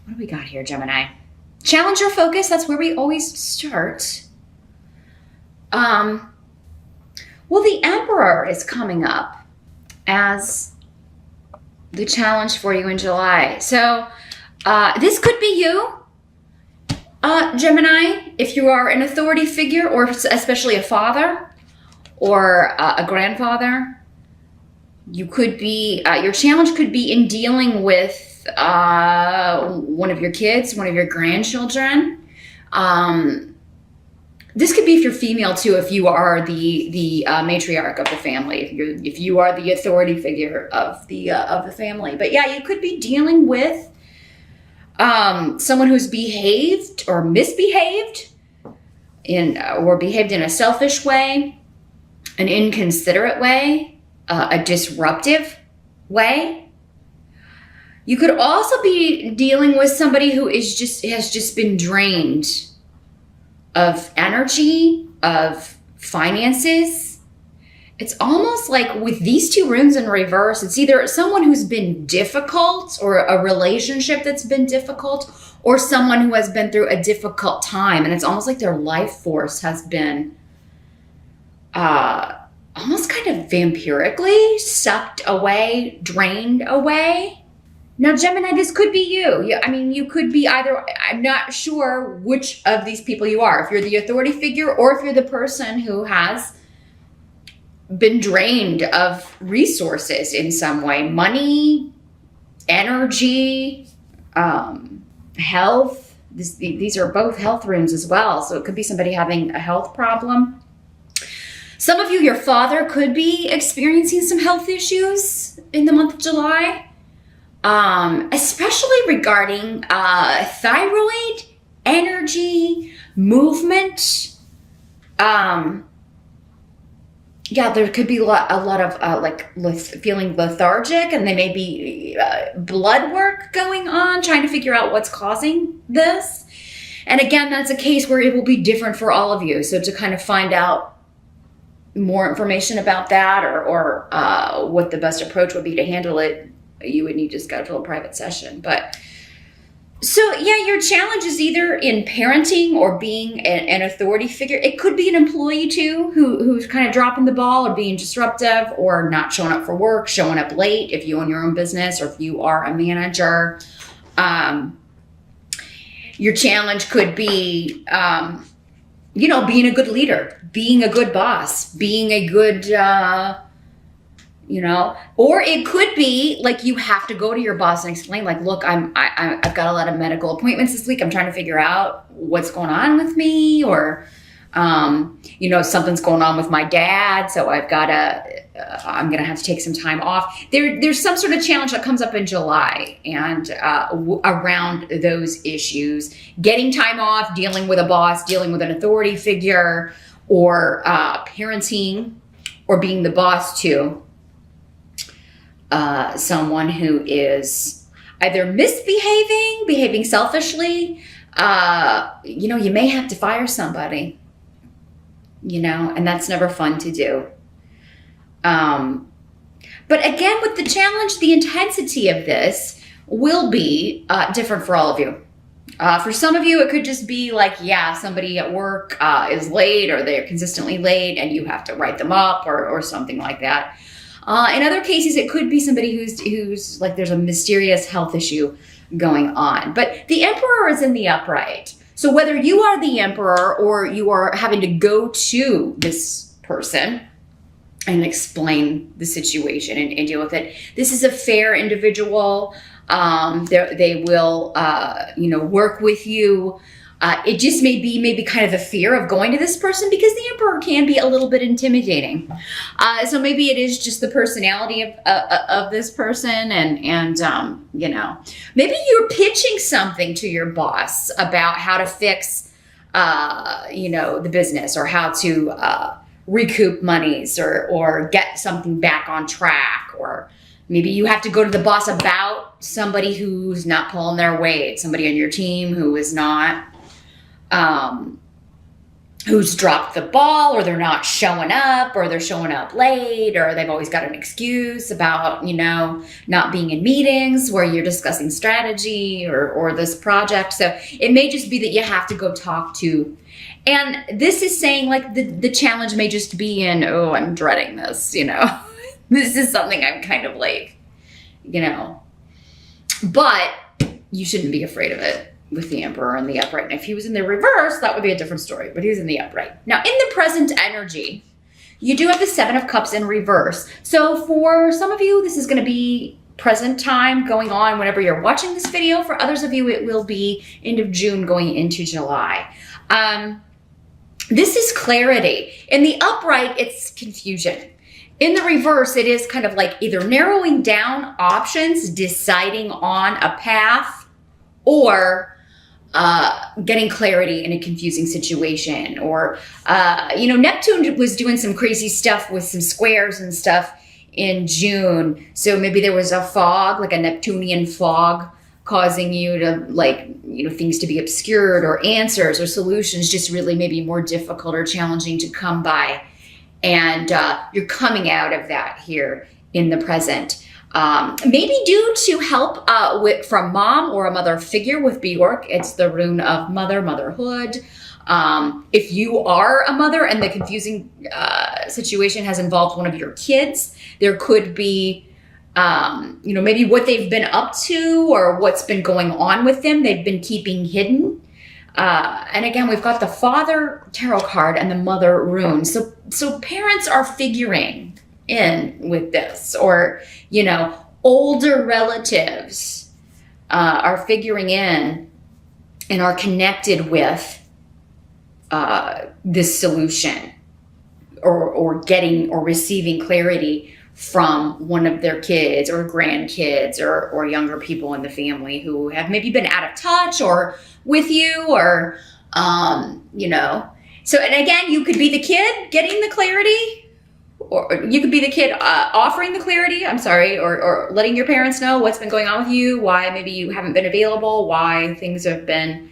What do we got here, Gemini? Challenge your focus. That's where we always start. Well, the Emperor is coming up as the challenge for you in July. So this could be you, Gemini, if you are an authority figure, or especially a father or a grandfather. You could be, your challenge could be in dealing with one of your kids, one of your grandchildren. This could be if you're female too, if you are the matriarch of the family, if you are the authority figure of the family. But yeah, you could be dealing with someone who's behaved or misbehaved or behaved in a selfish way, an inconsiderate way, a disruptive way. You could also be dealing with somebody who has just been drained of energy, of finances. It's almost like with these two runes in reverse, it's either someone who's been difficult or a relationship that's been difficult, or someone who has been through a difficult time. And it's almost like their life force has been almost kind of vampirically sucked away, drained away. Now, Gemini, this could be you. I mean, you could be either, I'm not sure which of these people you are. If you're the authority figure or if you're the person who has been drained of resources in some way. Money, energy, health. These are both health runes as well. So it could be somebody having a health problem. Some of you, your father could be experiencing some health issues in the month of July. Especially regarding thyroid, energy, movement. Yeah, there could be a lot of feeling lethargic, and there may be blood work going on, trying to figure out what's causing this. And again, that's a case where it will be different for all of you. So to kind of find out more information about that or what the best approach would be to handle it, you would need to schedule a private session. But so yeah, your challenge is either in parenting or being an authority figure. It could be an employee too, who's kind of dropping the ball or being disruptive or not showing up for work, showing up late if you own your own business or if you are a manager. Your challenge could be, being a good leader, being a good boss, being a good, or it could be like you have to go to your boss and explain, like, look, I've got a lot of medical appointments this week. I'm trying to figure out what's going on with me, or, something's going on with my dad. So I'm going to have to take some time off. There's some sort of challenge that comes up in July and around those issues, getting time off, dealing with a boss, dealing with an authority figure, or parenting, or being the boss to someone who is either behaving selfishly. You may have to fire somebody, and that's never fun to do. But again, with the challenge, the intensity of this will be different for all of you. For some of you, it could just be like, somebody at work is late, or they're consistently late and you have to write them up or something like that. In other cases, it could be somebody who's like there's a mysterious health issue going on. But the Emperor is in the upright. So whether you are the Emperor or you are having to go to this person and explain the situation and deal with it, this is a fair individual. They will, work with you. It just may be maybe kind of the fear of going to this person, because the Emperor can be a little bit intimidating. So maybe it is just the personality of this person, and maybe you're pitching something to your boss about how to fix, the business, or how to recoup monies, or get something back on track, or maybe you have to go to the boss about somebody who's not pulling their weight, somebody on your team who is not. who's dropped the ball, or they're not showing up, or they're showing up late, or they've always got an excuse about, not being in meetings where you're discussing strategy or this project. So it may just be that you have to go talk to. And this is saying like the challenge may just be in, oh, I'm dreading this, this is something I'm kind of like, but you shouldn't be afraid of it with the Emperor and the upright. And if he was in the reverse, that would be a different story, but he was in the upright. Now, in the present energy, you do have the Seven of Cups in reverse. So for some of you, this is going to be present time going on whenever you're watching this video. For others of you, it will be end of June going into July. This is clarity. In the upright, it's confusion. In the reverse, it is kind of like either narrowing down options, deciding on a path, or getting clarity in a confusing situation. Or, Neptune was doing some crazy stuff with some squares and stuff in June. So maybe there was a fog, like a Neptunian fog, causing you to things to be obscured, or answers or solutions just really maybe more difficult or challenging to come by. And you're coming out of that here in the present. Maybe due to help from mom or a mother figure with Bjork. It's the rune of motherhood. If you are a mother and the confusing situation has involved one of your kids, there could be, maybe what they've been up to or what's been going on with them, they've been keeping hidden. And again, we've got the Father tarot card and the Mother rune. So parents are figuring in with this, or, older relatives are figuring in and are connected with this solution, or getting or receiving clarity from one of their kids or grandkids or younger people in the family who have maybe been out of touch or with you, or, So, and again, you could be the kid getting the clarity, or you could be the kid offering the clarity, or letting your parents know what's been going on with you, why maybe you haven't been available, why things have been,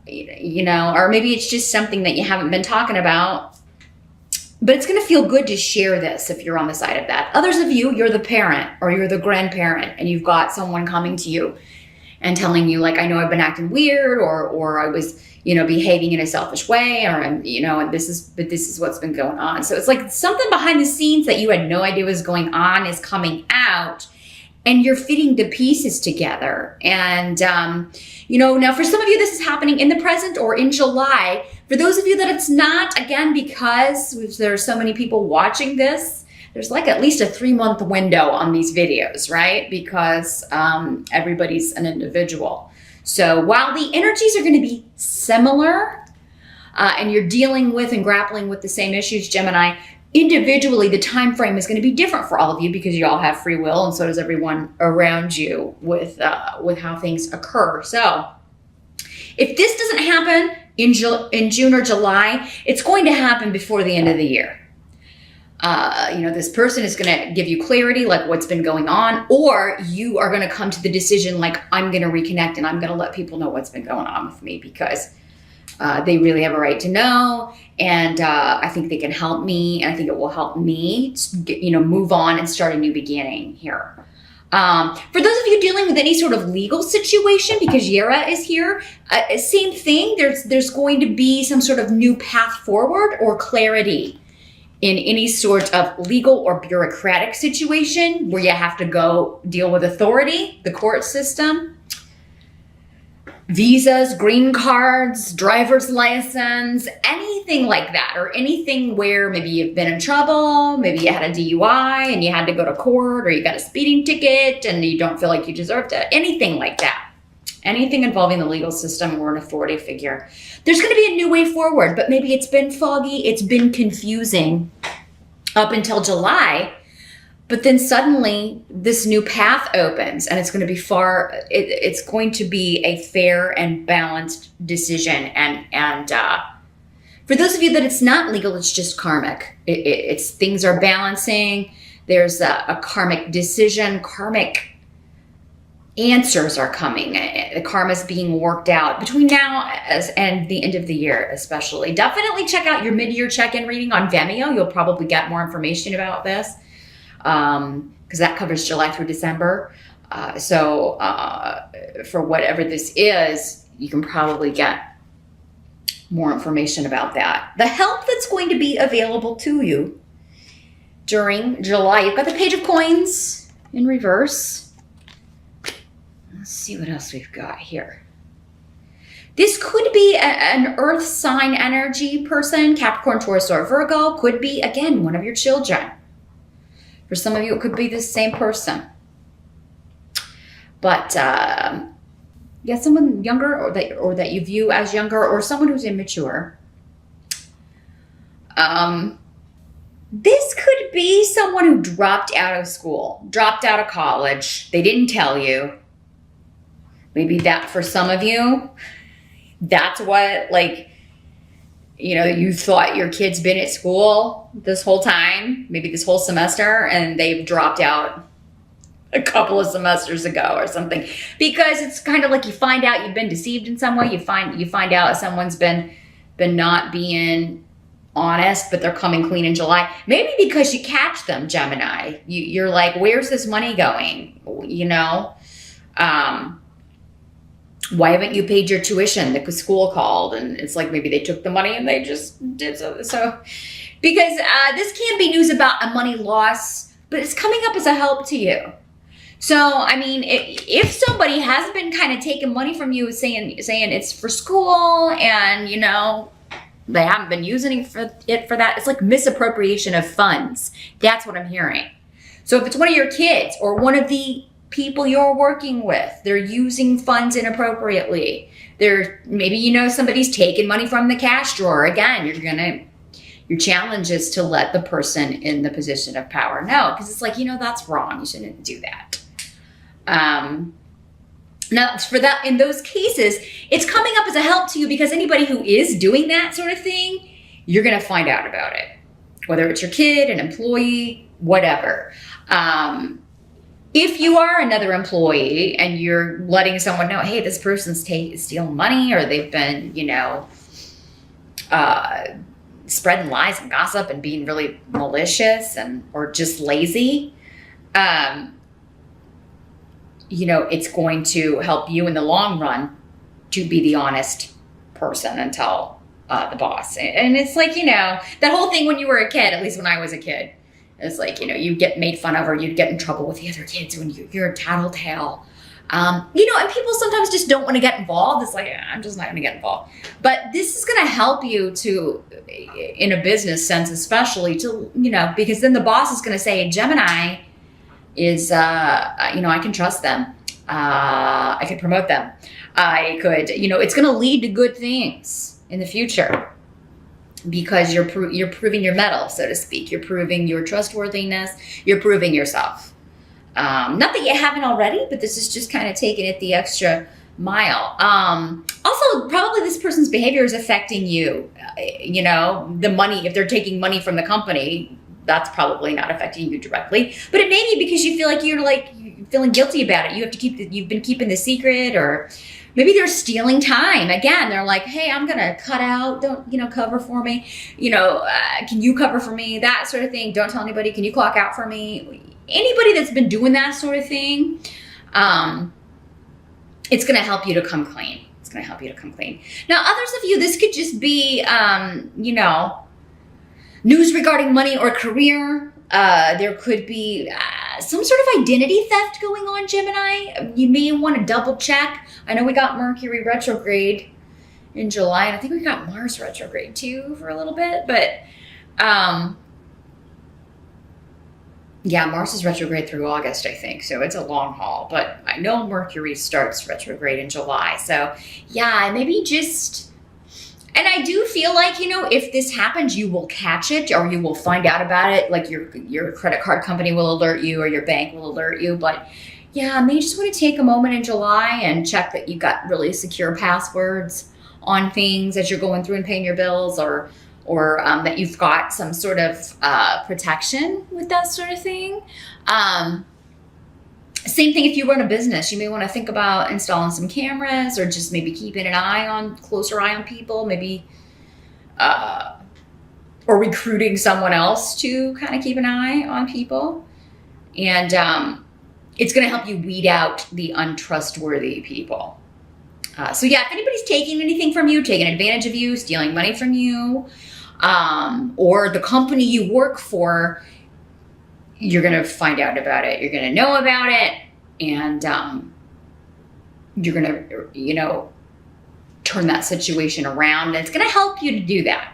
or maybe it's just something that you haven't been talking about. But it's going to feel good to share this if you're on the side of that. Others of you, you're the parent or you're the grandparent, and you've got someone coming to you and telling you, like, I know I've been acting weird, or I was, behaving in a selfish way, or, and this is what's been going on. So it's like something behind the scenes that you had no idea was going on is coming out, and you're fitting the pieces together. And, now for some of you, this is happening in the present or in July. For those of you that it's not, again, because there are so many people watching this, there's like at least a 3-month window on these videos, right? Because everybody's an individual. So while the energies are going to be similar, and you're dealing with and grappling with the same issues, Gemini, individually, the time frame is going to be different for all of you, because you all have free will, and so does everyone around you with how things occur. So if this doesn't happen in June or July, it's going to happen before the end of the year. This person is going to give you clarity, like what's been going on, or you are going to come to the decision, like, I'm going to reconnect and I'm going to let people know what's been going on with me, because they really have a right to know. And I think they can help me. And I think it will help me, move on and start a new beginning here. For those of you dealing with any sort of legal situation, because Yera is here, same thing. There's going to be some sort of new path forward or clarity in any sort of legal or bureaucratic situation where you have to go deal with authority, the court system, visas, green cards, driver's license, anything like that, or anything where maybe you've been in trouble, maybe you had a DUI and you had to go to court, or you got a speeding ticket and you don't feel like you deserved it, anything like that. Anything involving the legal system or an authority figure. There's going to be a new way forward, but maybe it's been foggy, it's been confusing up until July, but then suddenly this new path opens, and it's going to be it's going to be a fair and balanced decision. And for those of you that it's not legal, it's just karmic. It's things are balancing. There's a karmic decision, karmic answers are coming. The karma's being worked out between now and the end of the year, especially. Definitely check out your mid-year check-in reading on Vimeo. You'll probably get more information about this because that covers July through December. So for whatever this is, you can probably get more information about that. The help that's going to be available to you during July. You've got the Page of Coins in reverse. Let's see what else we've got here. This could be an earth sign energy person, Capricorn, Taurus, or Virgo. Could be, again, one of your children. For some of you, it could be the same person. But yeah, someone younger or that you view as younger, or someone who's immature. This could be someone who dropped out of school, dropped out of college. They didn't tell you. Maybe that for some of you, that's what, like, you know, you thought your kid's been at school this whole time, maybe this whole semester, and they've dropped out a couple of semesters ago or something, because it's kind of like you find out you've been deceived in some way. You find out someone's been not being honest, but they're coming clean in July. Maybe because you catch them, Gemini. You're like, where's this money going? You know, why haven't you paid your tuition? The school called, and it's like maybe they took the money and they just did so. Because this can be news about a money loss, but it's coming up as a help to you. So, I mean, if somebody has been kind of taking money from you, saying it's for school, and, you know, they haven't been using it for that, it's like misappropriation of funds. That's what I'm hearing. So if it's one of your kids or one of the people you're working with, they're using funds inappropriately. Maybe, you know, somebody's taking money from the cash drawer. Again, your challenge is to let the person in the position of power know, because it's like, you know, that's wrong. You shouldn't do that. Now, for that, in those cases, it's coming up as a help to you, because anybody who is doing that sort of thing, you're going to find out about it, whether it's your kid, an employee, whatever. If you are another employee and you're letting someone know, hey, this person's stealing money, or they've been, you know, spreading lies and gossip and being really malicious or just lazy, you know, it's going to help you in the long run to be the honest person and tell the boss. And it's like, you know, that whole thing when you were a kid, at least when I was a kid, it's like, you know, you get made fun of, or you'd get in trouble with the other kids when you're a tattletale. You know, and people sometimes just don't want to get involved. It's like, I'm just not going to get involved. But this is going to help you to, in a business sense, especially to, you know, because then the boss is going to say, Gemini is, you know, I can trust them. I can promote them. I could, you know, it's going to lead to good things in the future, because you're proving your mettle, so to speak. You're proving your trustworthiness. You're proving yourself. Not that you haven't already, but this is just kind of taking it the extra mile. Also, probably this person's behavior is affecting you. You know, the money, if they're taking money from the company, that's probably not affecting you directly, but it may be because you feel like you're feeling guilty about it. You have to you've been keeping the secret, or maybe they're stealing time. Again, they're like, hey, I'm going to cut out. Don't, you know, cover for me. You know, can you cover for me? That sort of thing. Don't tell anybody. Can you clock out for me? Anybody that's been doing that sort of thing, it's going to help you to come clean. It's going to help you to come clean. Now, others of you, this could just be, you know, news regarding money or career. There could be some sort of identity theft going on, Gemini. You may want to double check. I know we got Mercury retrograde in July, and I think we got Mars retrograde too for a little bit. But yeah, Mars is retrograde through August, I think. So it's a long haul. But I know Mercury starts retrograde in July. So yeah, maybe just... And I do feel like, you know, if this happens, you will catch it, or you will find out about it. Like your credit card company will alert you, or your bank will alert you. But yeah, maybe just want to take a moment in July and check that you got really secure passwords on things as you're going through and paying your bills, or that you've got some sort of protection with that sort of thing. Same thing if you run a business. You may want to think about installing some cameras or just maybe keeping an closer eye on people, maybe, or recruiting someone else to kind of keep an eye on people. And it's going to help you weed out the untrustworthy people. So yeah, if anybody's taking anything from you, taking advantage of you, stealing money from you, or the company you work for, you're going to find out about it. You're going to know about it. And you're going to, turn that situation around. And it's going to help you to do that.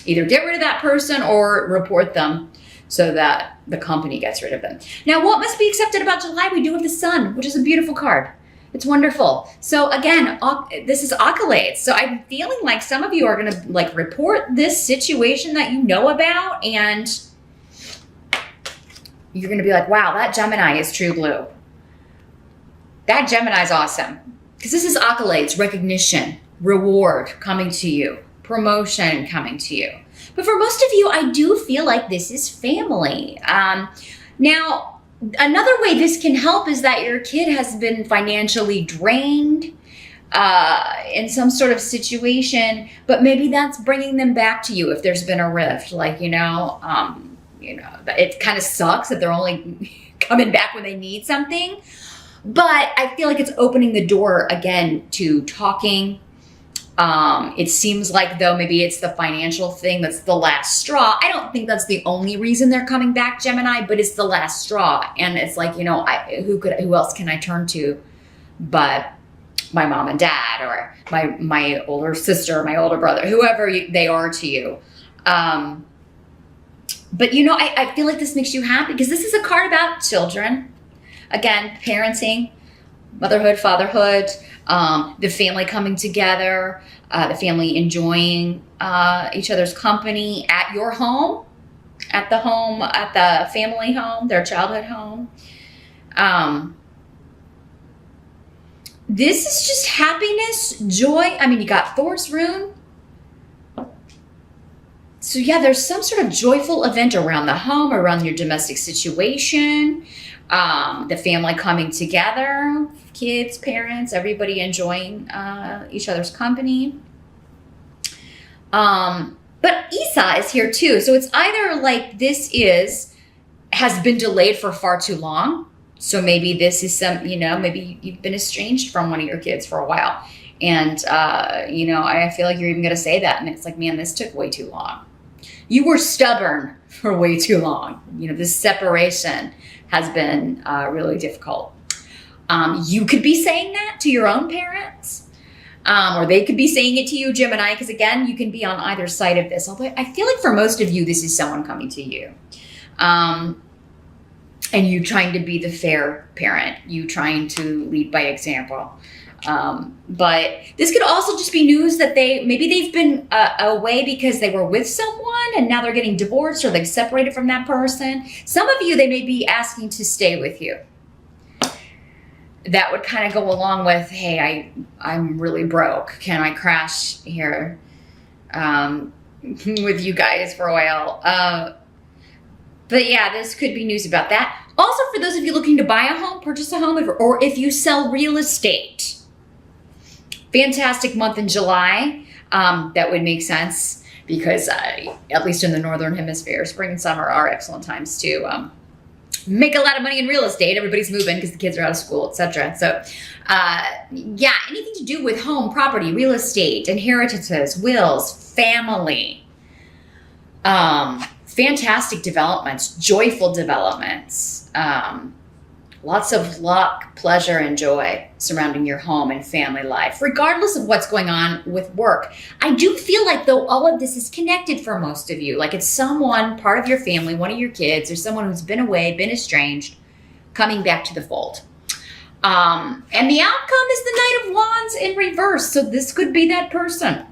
Either get rid of that person or report them so that the company gets rid of them. Now, what must be accepted about July? We do have the Sun, which is a beautiful card. It's wonderful. So again, this is accolades. So I'm feeling like some of you are going to report this situation that you know about, and you're going to be like, wow, that Gemini is true blue. That Gemini is awesome. Because this is accolades, recognition, reward coming to you, promotion coming to you. But for most of you, I do feel like this is family. Now, another way this can help is that your kid has been financially drained in some sort of situation, but maybe that's bringing them back to you if there's been a rift. It kind of sucks that they're only coming back when they need something. But I feel like it's opening the door again to talking. It seems like, though, maybe it's the financial thing that's the last straw. I don't think that's the only reason they're coming back, Gemini, but it's the last straw. And it's like, who else can I turn to but my mom and dad, or my older sister, my older brother, whoever they are to you. But, I feel like this makes you happy because this is a card about children. Again, parenting, motherhood, fatherhood, the family coming together, the family enjoying each other's company at your home, at the family home, their childhood home. This is just happiness, joy. I mean, you got Thor's rune. So yeah, there's some sort of joyful event around the home, around your domestic situation. The family coming together, kids, parents, everybody enjoying each other's company. But Isa is here too. So it's either like has been delayed for far too long. So maybe this is maybe you've been estranged from one of your kids for a while. And, I feel like you're even going to say that. And it's like, man, this took way too long. You were stubborn for way too long. This separation has been really difficult. You could be saying that to your own parents, or they could be saying it to you, Gemini, because again, you can be on either side of this. Although I feel like for most of you, this is someone coming to you. And you trying to be the fair parent, you trying to lead by example. But this could also just be news that they've been away because they were with someone and now they're getting divorced or they've separated from that person. Some of you, they may be asking to stay with you. That would kind of go along with, hey, I'm really broke. Can I crash here with you guys for a while? But yeah, this could be news about that. Also, for those of you looking to buy a home, purchase a home, or if you sell real estate, fantastic month in July. That would make sense because at least in the Northern Hemisphere, spring and summer are excellent times to make a lot of money in real estate. Everybody's moving because the kids are out of school, etc. So anything to do with home, property, real estate, inheritances, wills, family. Fantastic developments, joyful developments. Lots of luck, pleasure, and joy surrounding your home and family life, regardless of what's going on with work. I do feel like, though, all of this is connected for most of you. Like it's someone, part of your family, one of your kids, or someone who's been away, been estranged, coming back to the fold. And the outcome is the Knight of Wands in reverse. So this could be that person.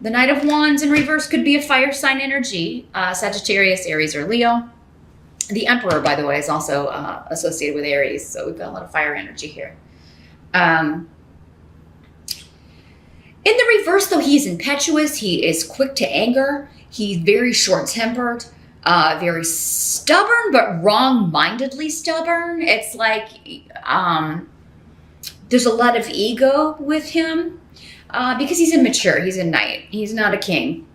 The Knight of Wands in reverse could be a fire sign energy, Sagittarius, Aries, or Leo. The Emperor, by the way, is also associated with Aries, so we've got a lot of fire energy here. In the reverse, though, he is impetuous. He is quick to anger. He's very short-tempered. very stubborn, but wrong-mindedly stubborn. It's like there's a lot of ego with him because he's immature. He's a knight. He's not a king.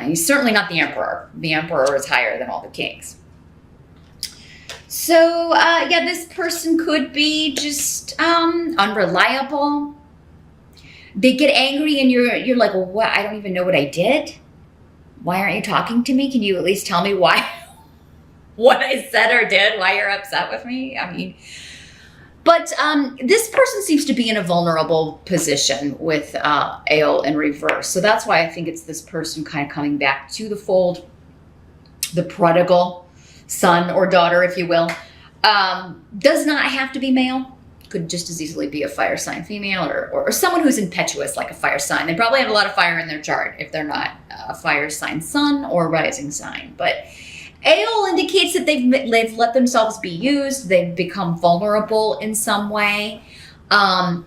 He's certainly not the emperor. The emperor is higher than all the kings. So, yeah, this person could be just unreliable. They get angry and you're like, well, what? I don't even know what I did. Why aren't you talking to me? Can you at least tell me why, what I said or did, why you're upset with me? I mean, but this person seems to be in a vulnerable position with Ale in reverse. So that's why I think it's this person kind of coming back to the fold, the prodigal son or daughter, if you will. Does not have to be male. Could just as easily be a fire sign female or someone who's impetuous like a fire sign. They probably have a lot of fire in their chart if they're not a fire sign sun or rising sign. But Ale indicates that they've let themselves be used. They've become vulnerable in some way. And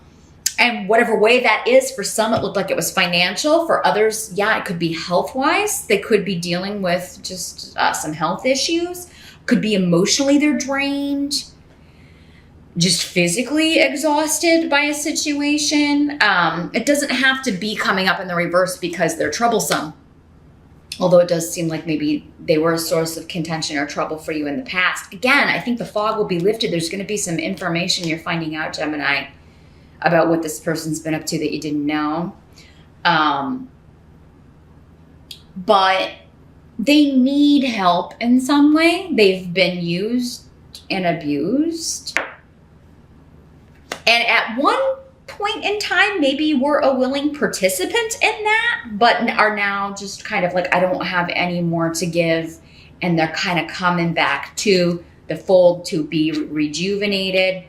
whatever way that is, for some, it looked like it was financial. For others, yeah, it could be health-wise. They could be dealing with just some health issues. Could be emotionally they're drained. Just physically exhausted by a situation. It doesn't have to be coming up in the reverse because they're troublesome. Although it does seem like maybe they were a source of contention or trouble for you in the past. Again, I think the fog will be lifted. There's going to be some information you're finding out, Gemini, about what this person's been up to that you didn't know. But they need help in some way. They've been used and abused. And at one point in time, maybe were a willing participant in that, but are now just kind of like, I don't have any more to give. And they're kind of coming back to the fold to be rejuvenated.